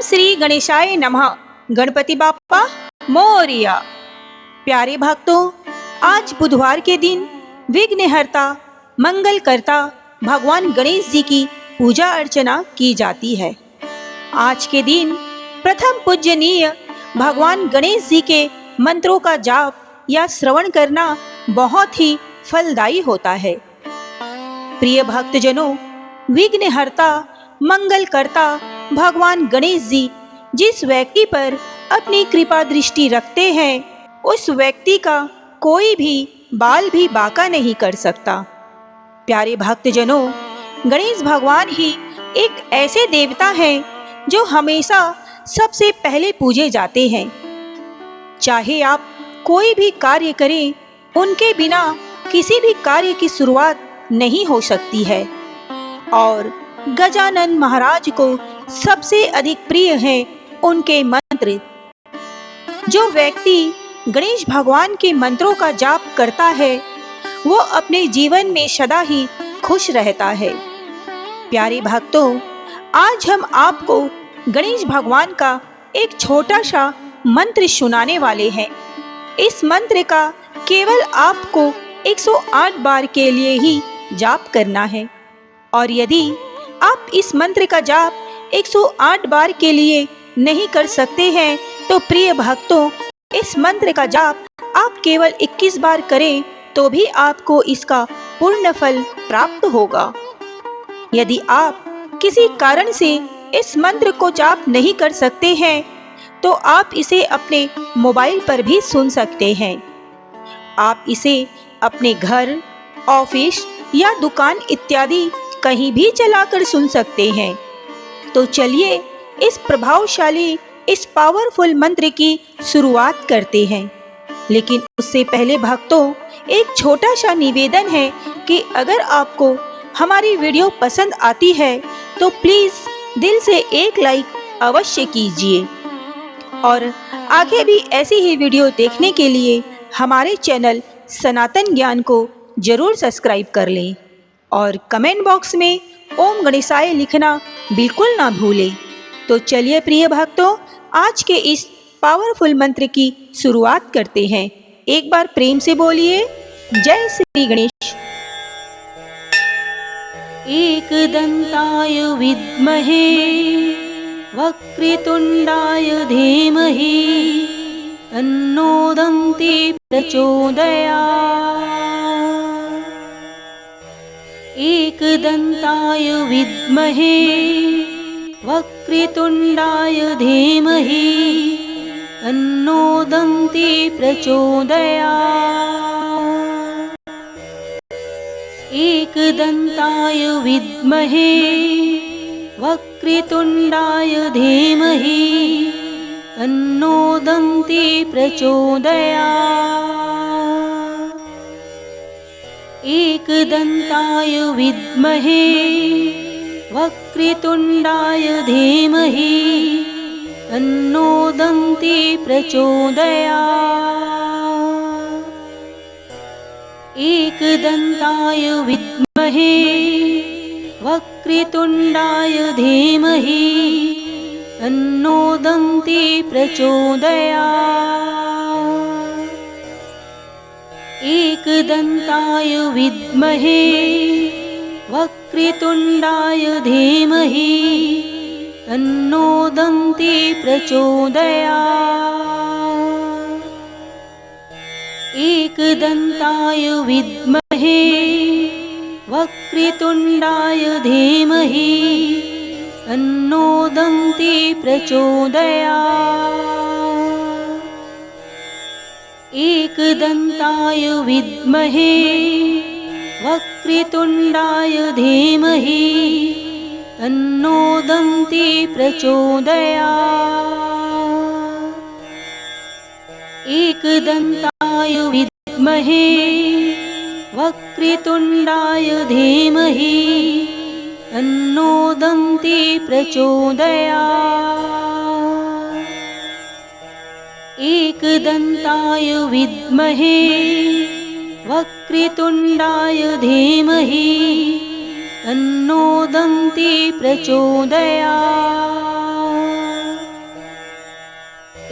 श्री गणेशाय नमः। गणपति बाप्पा मोरिया। प्यारे भक्तों, आज बुधवार के दिन विघ्नहर्ता मंगलकर्ता भगवान गणेश जी की पूजा अर्चना की जाती है। आज के दिन प्रथम पूजनीय भगवान गणेश जी के मंत्रों का जाप या श्रवण करना बहुत ही फलदायी होता है। प्रिय भक्तजनों, विघ्नहर्ता मंगलकर्ता भगवान गणेश जी जिस व्यक्ति पर अपनी कृपा दृष्टि रखते हैं, उस व्यक्ति का कोई भी बाल भी बांका नहीं कर सकता। प्यारे भक्तजनों, गणेश भगवान ही एक ऐसे देवता हैं जो हमेशा सबसे पहले पूजे जाते हैं। चाहे आप कोई भी कार्य करें, उनके बिना किसी भी कार्य की शुरुआत नहीं हो सकती है। और गजानन महाराज को सबसे अधिक प्रिय है उनके मंत्र। जो व्यक्ति गणेश भगवान के मंत्रों का जाप करता है, वो अपने जीवन में सदा ही खुश रहता है। प्यारे भक्तों, आज हम आपको गणेश भगवान का एक छोटा सा मंत्र सुनाने वाले हैं। इस मंत्र का केवल आपको 108 बार के लिए ही जाप करना है। और यदि आप इस मंत्र का जाप 108 बार के लिए नहीं कर सकते हैं, तो प्रिय भक्तों, इस मंत्र का जाप आप केवल 21 बार करें तो भी आपको इसका पूर्ण फल प्राप्त होगा। यदि आप किसी कारण से इस मंत्र को जाप नहीं कर सकते हैं, तो आप इसे अपने मोबाइल पर भी सुन सकते हैं। आप इसे अपने घर, ऑफिस या दुकान इत्यादि कहीं भी चलाकर सुन सकते हैं। तो चलिए इस प्रभावशाली, इस पावरफुल मंत्र की शुरुआत करते हैं। लेकिन उससे पहले भक्तों, एक छोटा सा निवेदन है कि अगर आपको हमारी वीडियो पसंद आती है तो प्लीज़ दिल से एक लाइक अवश्य कीजिए। और आगे भी ऐसी ही वीडियो देखने के लिए हमारे चैनल सनातन ज्ञान को जरूर सब्सक्राइब कर लें। और कमेंट बॉक्स में ओम गणेशाय लिखना बिल्कुल ना भूलें। तो चलिए प्रिय भक्तों, आज के इस पावरफुल मंत्र की शुरुआत करते हैं। एक बार प्रेम से बोलिए, जय श्री गणेश। एकदंताय विद्महे वक्रतुंडाय धीमहि तन्नो दन्ति प्रचोदयात्। एकदंताय विद्महे वक्रतुंडाय धीमहि तन्नो दन्ति प्रचोदयात्। एकदंताय विद्महे वक्रतुंडाय धीमहि तन्नो दन्ति प्रचोदयात्। एकदंताय विद्महे वक्रतुंडाय धीमहि तन्नो दन्ति प्रचोदयात्। एकदंताय विद्महे वक्रतुंडाय धीमहि तन्नो दन्ति प्रचोदयात्। एकदंताय विद्महे वक्रतुंडाय धीमहि तन्नो दन्ति प्रचोदयात्। एकदंताय विद्महे वक्रतुंडाय धीमहि तन्नो दन्ति प्रचोदयात्। एकदंताय विद्महे वक्रतुंडाय धीमहि तन्नो दन्ति प्रचोदयात्। एकदंताय विद्महे वक्रतुंडाय धीमहि तन्नो दन्ति प्रचोदयात्। एकदंताय विद्महे वक्रतुंडाय धीमहि तन्नो दन्ति प्रचोदयात्।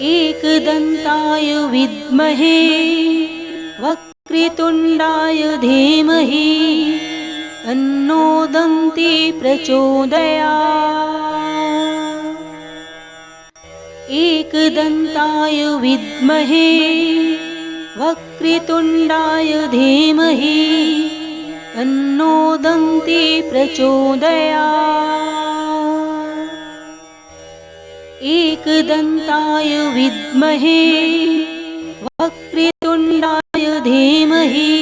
एकदन्ताय विद्महे वक्रतुण्डाय धीमहि तन्नो दन्ती प्रचोदयात्। एकदन्ताय विद्महे वक्रतुण्डाय धीमहि तन्नो दन्ती प्रचोदयात्। एकदन्ताय विद्महे वक्रतुण्डाय धीमहि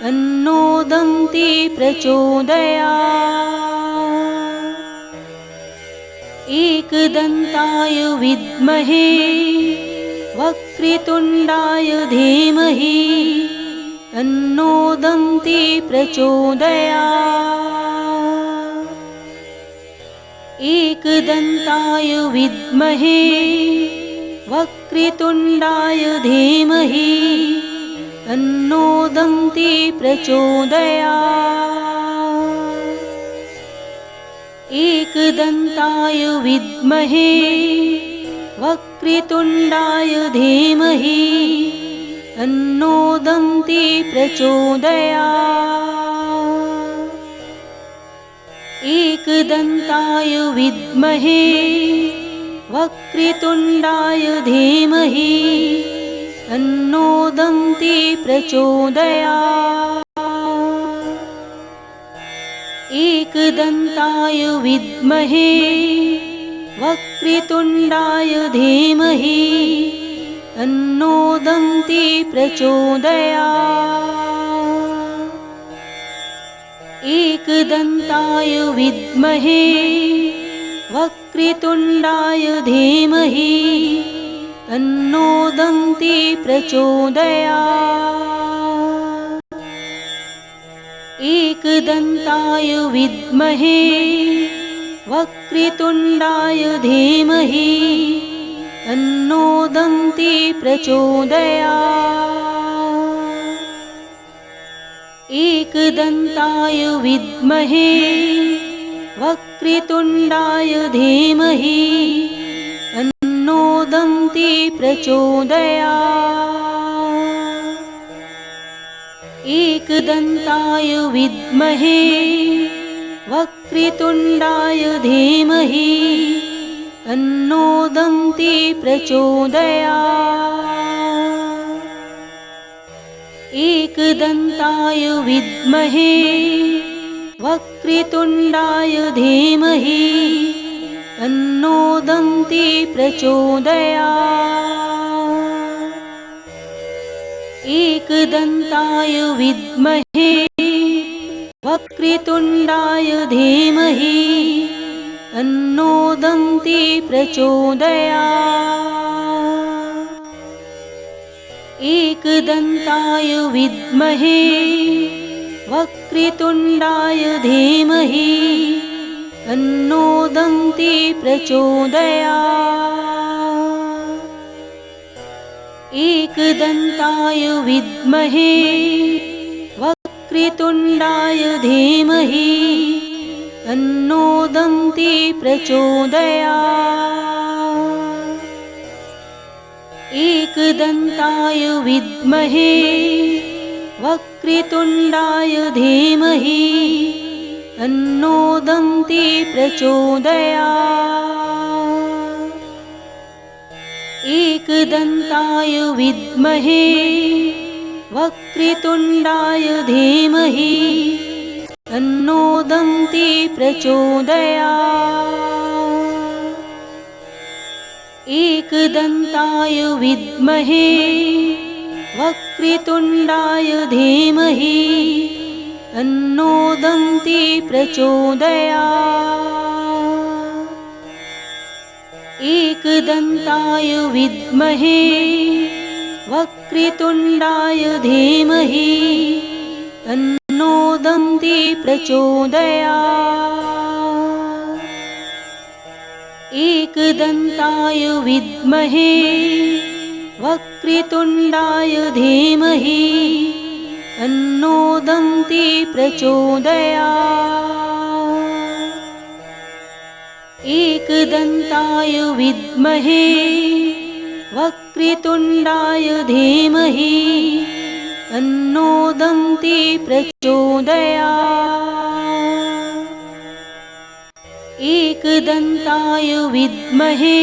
तन्नो दन्ती प्रचोदयात्। एकदन्ताय विद्महे वक्रतुण्डाय धीमहि तन्नो दन्ती प्रचोदयात्। एकदन्ताय विद्महे वक्रतुण्डाय धीमहि तन्नो दन्ती प्रचोदयात्। एकदन्ताय विद्महे वक्रतुण्डाय धीमहि तन्नो दन्ती प्रचोदयात्। एकदन्ताय विद्महे वक्रतुण्डाय धीमहि तन्नो दन्ती प्रचोदयात्। एकदन्ताय विद्महे वक्रतुण्डाय धीमहि तन्नो दन्ती प्रचोदयात्। एकदन्ताय विद्महे वक्रतुण्डाय धीमहि तन्नो दन्ती प्रचोदयात्। एकदन्ताय विद्महे वक्रतुण्डाय धीमहि तन्नो दन्ती प्रचोदयात्। एकदन्ताय विद्महे वक्रतुण्डाय धीमहि तन्नो दन्ती प्रचोदयात्। एकदन्ताय विद्महे वक्रतुण्डाय धीमहि तन्नो दन्ती प्रचोदयात्। एकदन्ताय विद्महे वक्रतुण्डाय धीमहि तन्नो दन्ती प्रचोदयात्। एकदन्ताय विद्महे वक्रतुण्डाय धीमहि तन्नो दन्ती प्रचोदयात्। एकदन्ताय विद्महे वक्रतुण्डाय धीमहि तन्नो दन्ती प्रचोदयात्। एकदन्ताय विद्महे वक्रतुण्डाय धीमहि तन्नो दन्ती प्रचोदयात्। एकदन्ताय विद्महे वक्रतुण्डाय धीमहि तन्नो दन्ती प्रचोदयात्। एकदन्ताय विद्महे वक्रतुण्डाय धीमहि तन्नो दन्ती प्रचोदयात्। एकदन्ताय विद्महे वक्रतुण्डाय धीमहि तन्नो दन्ती प्रचोदयात्। एकदन्ताय विद्महे वक्रतुण्डाय धीमहि तन्नो दन्ती प्रचोदयात्। एकदन्ताय विद्महे वक्रतुण्डाय धीमहि तन्नो दन्ती प्रचोदयात्। एकदन्ताय विद्महे वक्रतुण्डाय धीमहि तन्नो दन्ती प्रचोदयात्। एकदन्ताय विद्महे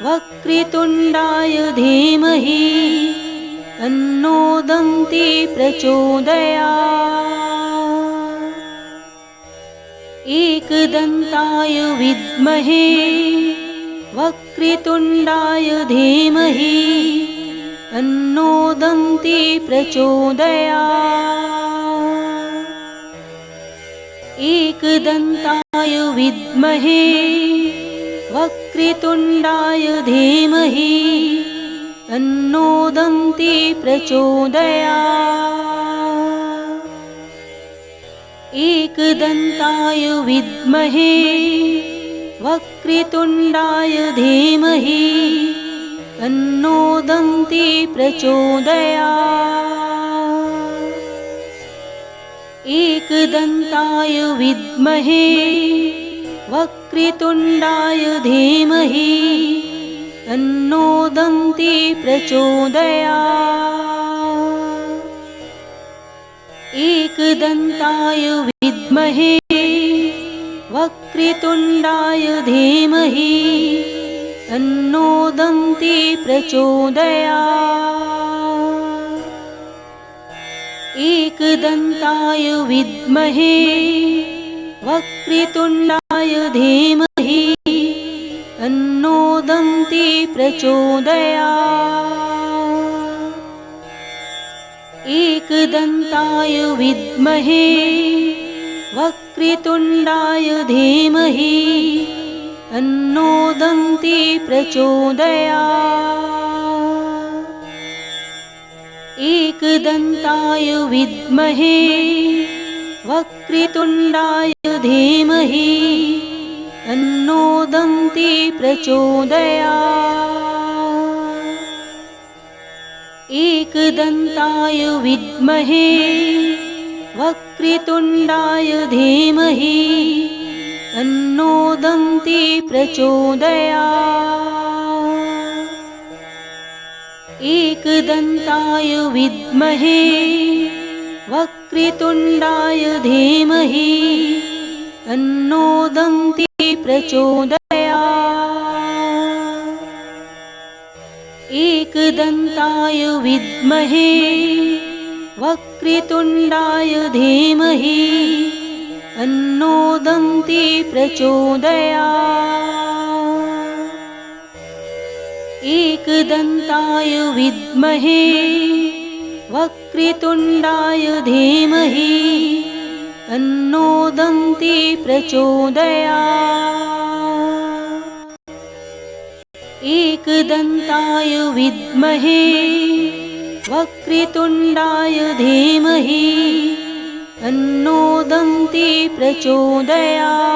वक्रतुण्डाय धीमहि तन्नो दन्ती प्रचोदयात्। एकदन्ताय विद्महे वक्रतुण्डाय धीमहि तन्नो दन्ती प्रचोदयात्। एकदन्ताय विद्महे वक्रतुण्डाय धीमहि तन्नो दन्ती प्रचोदयात्। एकदन्ताय विद्महे वक्रतुण्डाय धीमहि तन्नो दन्ती प्रचोदयात्। एकदन्ताय विद्महे वक्रतुण्डाय धीमहि तन्नो दन्ती प्रचोदयात्। एकदन्ताय विद्महे वक्रतुण्डाय धीमहि तन्नो दन्ती प्रचोदयात्। एकदन्ताय विद्महे वक्रतुण्डाय धीमहि तन्नो दन्ती प्रचोदयात्। एकदन्ताय विद्महे वक्रतुण्डाय धीमहि तन्नो दन्ती प्रचोदयात्। एकदन्ताय विद्महे वक्रतुण्डाय धीमहि तन्नो दन्ती प्रचोदयात्। एकदन्ताय विद्महे वक्रतुण्डाय धीमहि तन्नो दन्ती प्रचोदयात्। एकदन्ताय विद्महे वक्रतुण्डाय धीमहि तन्नो दन्ती प्रचोदयात्। एकदन्ताय विद्महे वक्रतुण्डाय धीमहि तन्नो दन्ती प्रचोदयात्। एकदन्ताय विद्महे वक्रतुण्डाय धीमहि तन्नो दन्ती प्रचोदयात्। एकदन्ताय विद्महे वक्रतुण्डाय धीमहि तन्नो दन्ती प्रचोदयात्।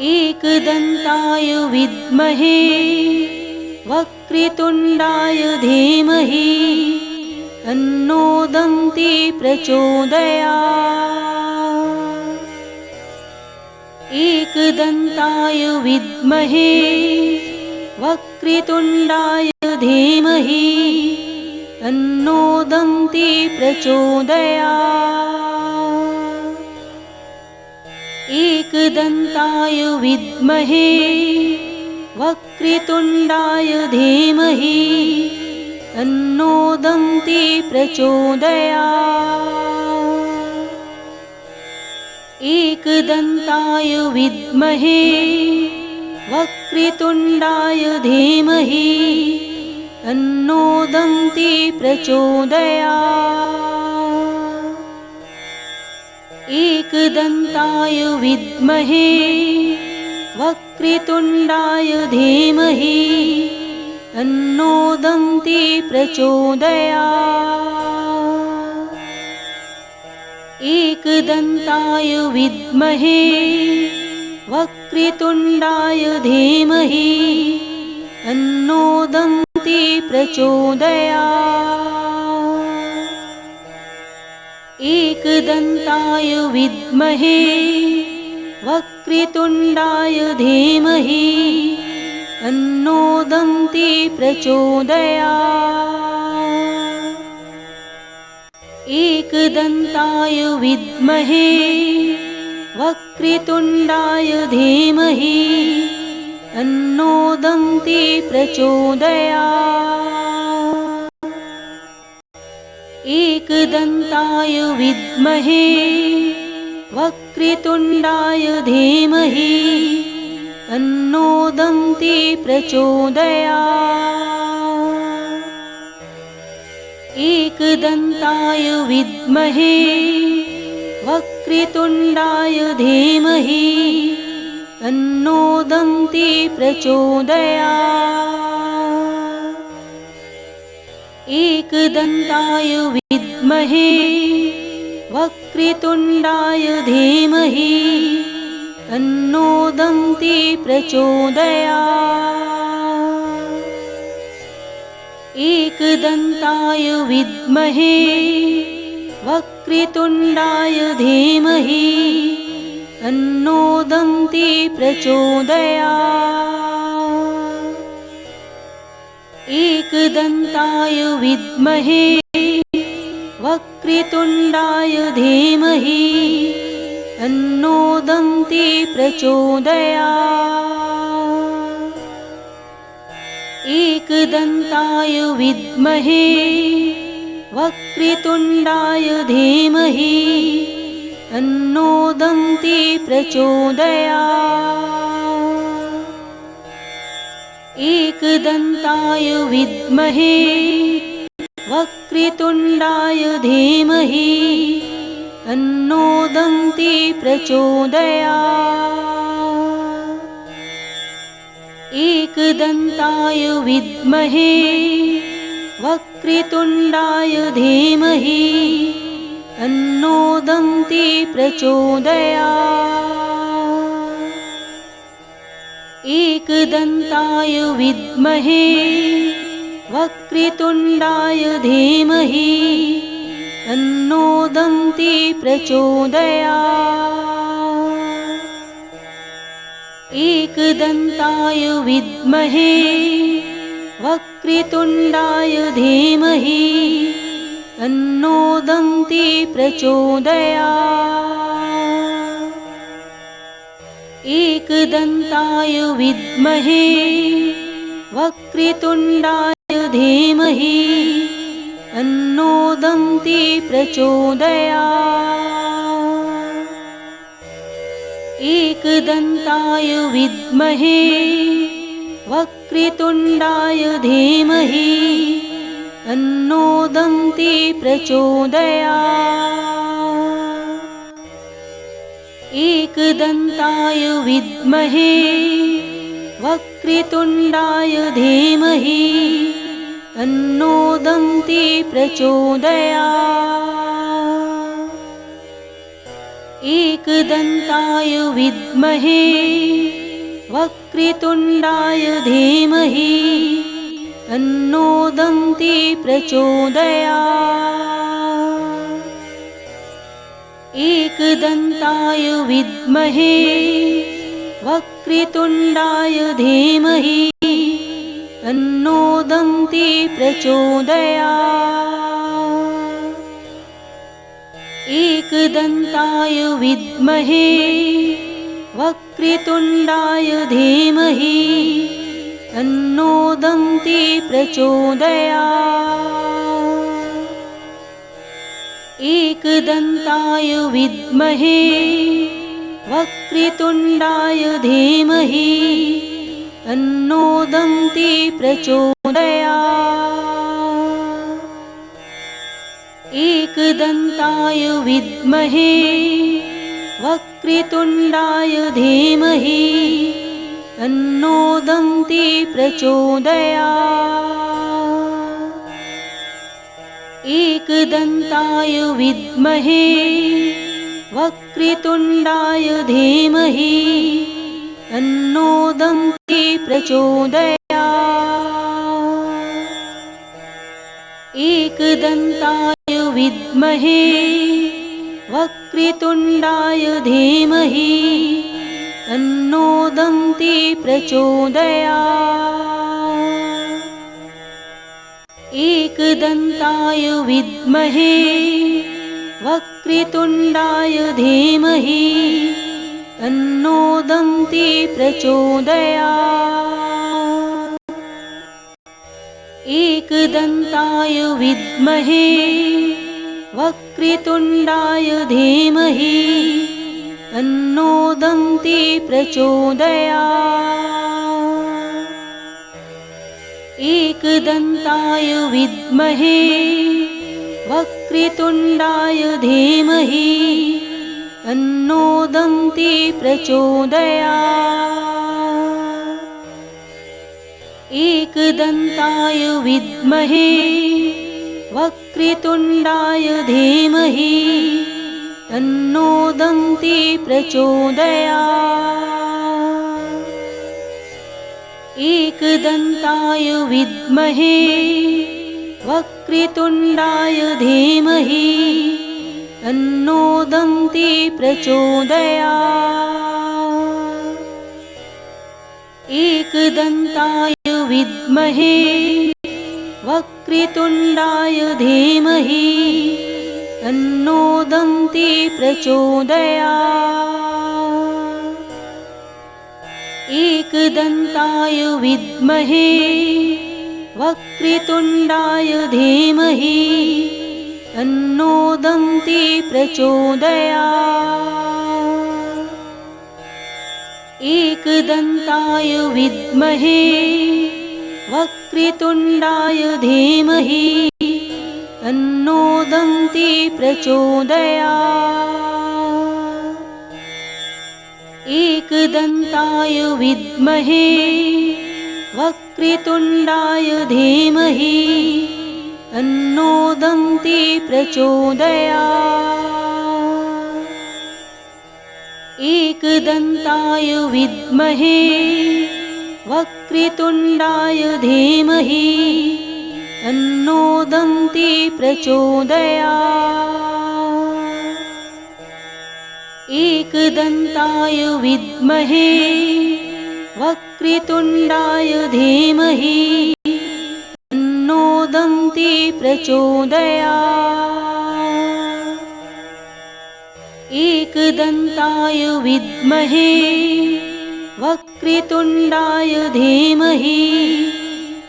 एकदन्ताय विद्महे वक्रतुण्डाय धीमहि तन्नो दन्ती प्रचोदयात्। एकदन्ताय विद्महे वक्रतुण्डाय धीमहि तन्नो दन्ती प्रचोदयात्। एकदन्ताय विद्महे वक्रतुण्डाय धीमहि तन्नो दन्ती प्रचोदयात्। एकदन्ताय विद्महे वक्रतुण्डाय धीमहि तन्नो दन्ती प्रचोदयात्। एकदन्ताय विद्महे वक्रतुण्डाय धीमहि तन्नो दन्ती प्रचोदयात्। एकदन्ताय विद्महे वक्रतुण्डाय धीमहि तन्नो दन्ती प्रचोदयात्। एकदन्ताय विद्महे वक्रतुण्डाय धीमहि तन्नो दन्ती प्रचोदयात्। एकदन्ताय विद्महे वक्रतुण्डाय धीमहि तन्नो दन्ती प्रचोदयात्। एकदन्ताय विद्महे वक्रतुण्डाय धीमहि तन्नो दन्ती प्रचोदयात्। एकदन्ताय विद्महे वक्रतुण्डाय धीमहि तन्नो दन्ती प्रचोदयात्। एकदन्ताय विद्महे वक्रतुण्डाय धीमहि तन्नो दन्ती प्रचोदयात्। एकदन्ताय विद्महे वक्रतुण्डाय धीमहि तन्नो दन्ती प्रचोदयात्। एकदन्ताय विद्महे वक्रतुण्डाय धीमहि तन्नो दन्ती प्रचोदयात्। एकदन्ताय विद्महे वक्रतुण्डाय धीमहि तन्नो दन्ती प्रचोदयात्। एकदन्ताय विद्महे वक्रतुण्डाय धीमहि तन्नो दन्ती प्रचोदयात्। एकदन्ताय विद्महे वक्रतुण्डाय धीमहि तन्नो दन्ती प्रचोदयात्। एकदन्ताय विद्महे वक्रतुण्डाय धीमहि तन्नो दन्ती प्रचोदयात्। एकदन्ताय विद्महे वक्रतुण्डाय धीमहि तन्नो दन्ती प्रचोदयात्। एकदन्ताय विद्महे वक्रतुण्डाय धीमहि तन्नो दन्ती प्रचोदयात्। एकदन्ताय विद्महे वक्रतुण्डाय धीमहि तन्नो दन्ती प्रचोदयात्। एकदन्ताय विद्महे वक्रतुण्डाय धीमहि तन्नो दन्ती प्रचोदयात्। एकदन्ताय विद्महे वक्रतुण्डाय धीमहि तन्नो दन्ती प्रचोदयात्। एकदन्ताय विद्महे वक्रतुण्डाय धीमहि तन्नो दन्ती प्रचोदयात्। एकदन्ताय विद्महे वक्रतुण्डाय धीमहि तन्नो दन्ती प्रचोदयात्। एकदन्ताय विद्महे वक्रतुण्डाय धीमहि तन्नो दन्ती प्रचोदयात्। एकदन्ताय विद्महे वक्रतुण्डाय धीमहि तन्नो दन्ती प्रचोदयात्। एकदन्ताय विद्महे वक्रतुण्डाय धीमहि तन्नो दन्ती प्रचोदयात्। एकदन्ताय विद्महे वक्रतुण्डाय धीमहि तन्नो दन्ती प्रचोदयात्। एकदन्ताय विद्महे वक्रतुण्डाय धीमहि तन्नो दन्ती प्रचोदयात्। एकदन्ताय विद्महे वक्रतुण्डाय धीमहि तन्नो दन्ती प्रचोदयात्। एकदन्ताय विद्महे वक्रतुण्डाय धीमहि तन्नो दन्ती प्रचोदयात्। एकदन्ताय विद्महे वक्रतुण्डाय धीमहि तन्नो दन्ती प्रचोदयात्। एकदन्ताय विद्महे वक्रतुण्डाय धीमहि तन्नो दन्ती प्रचोदयात्। एकदन्ताय विद्महे वक्रतुण्डाय धीमहि तन्नो दन्ती प्रचोदयात्। एकदन्ताय विद्महे वक्रतुण्डाय धीमहि तन्नो दन्ती प्रचोदयात्। एकदन्ताय विद्महे वक्रतुण्डाय धीमहि तन्नो दन्ती प्रचोदयात्। एकदन्ताय विद्महे वक्रतुण्डाय धीमहि तन्नो दन्ती प्रचोदयात्। एकदन्ताय विद्महे वक्रतुण्डाय धीमहि तन्नो दन्ती प्रचोदयात्। एकदन्ताय विद्महे वक्रतुण्डाय धीमहि तन्नो दन्ती प्रचोदयात्। एकदन्ताय विद्महे वक्रतुण्डाय धीमहि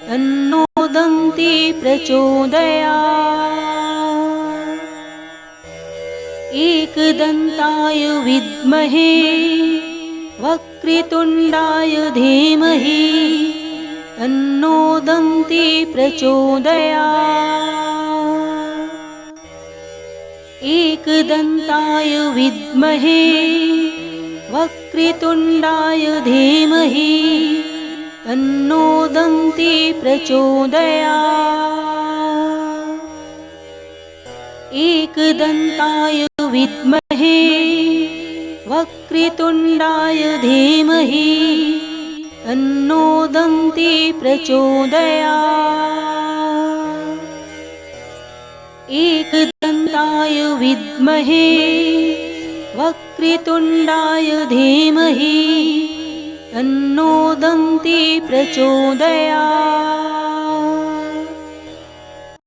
तन्नो दन्ती प्रचोदयात्। एकदन्ताय विद्महे वक्रतुण्डाय धीमहि तन्नो दन्ती प्रचोदयात्। एकदन्ताय विद्महे वक्रतुण्डाय धीमहि तन्नो दन्ती प्रचोदयात्। एकदन्ताय विद्महे वक्रतुण्डाय धीमहि तन्नो दन्ती प्रचोदयात्। एकदन्ताय विद्महे वक्रतुण्डाय धीमहि तन्नो दन्ती प्रचोदयात्।